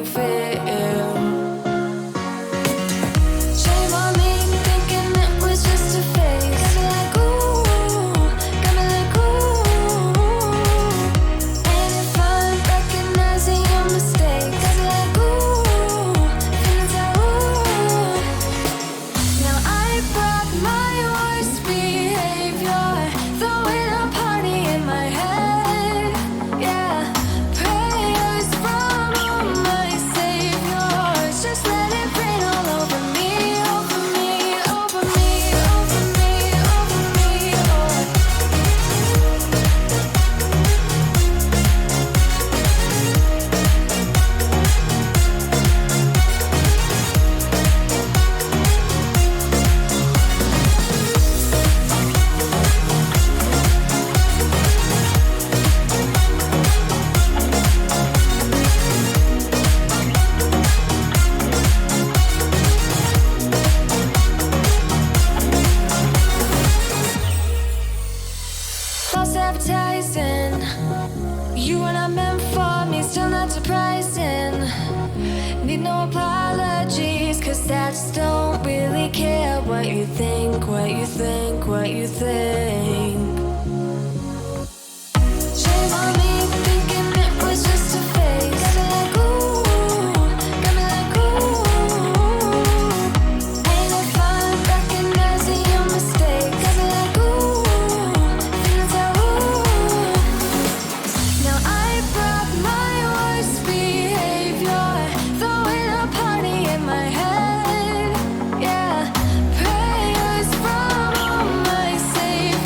fit in. Shame on me thinking it was just a phase. Got me like ooh, got me like ooh. And if I'm recognizing your mistakes, got me like ooh, feeling so ooh. Now I brought my worst behavior, throwing a party in my head. Yeah, prayers from my saviors. Just let it rain all over me, over me, over me, over me, over me. False advertising, you were not meant for me, still not surprising. Need no apologies, cause I just don't really care what you think, what you think, what you think. Shame on me thinking it was just a phase. Got me like ooh, got me like ooh. And if I'm recognizing your mistakes, got me like ooh, feeling so ooh. Now I brought my worst behavior, throwing a party in my head. Yeah, prayers from my savior.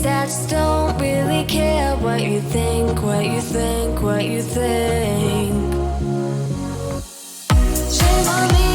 'cause I just don't really care what you think, what you think, what you think. Shame on me.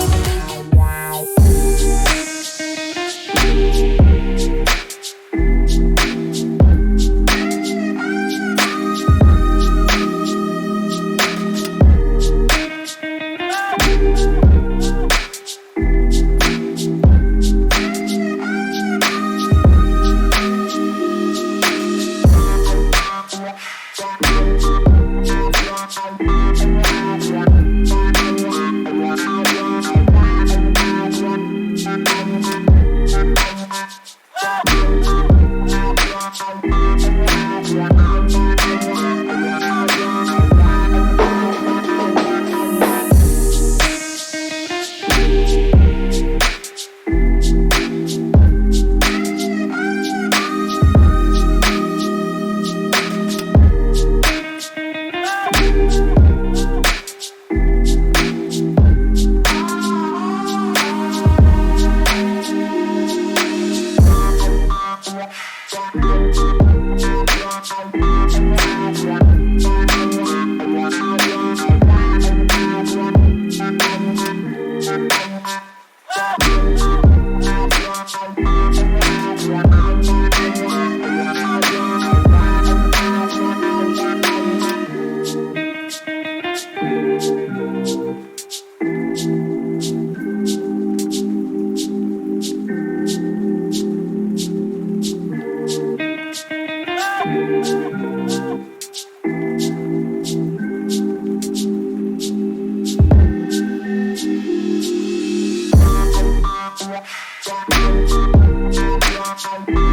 Shame on me.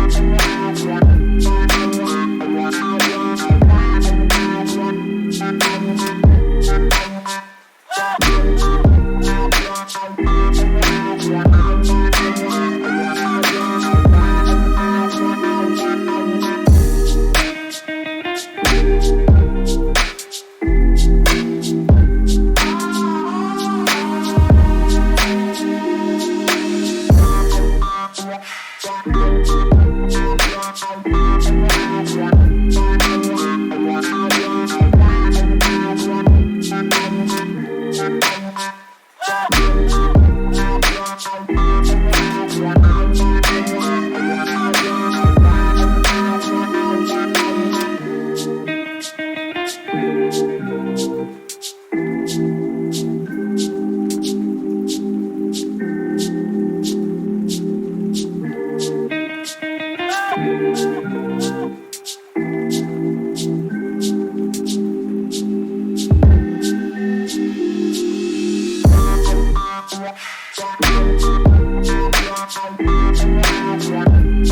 Beragam.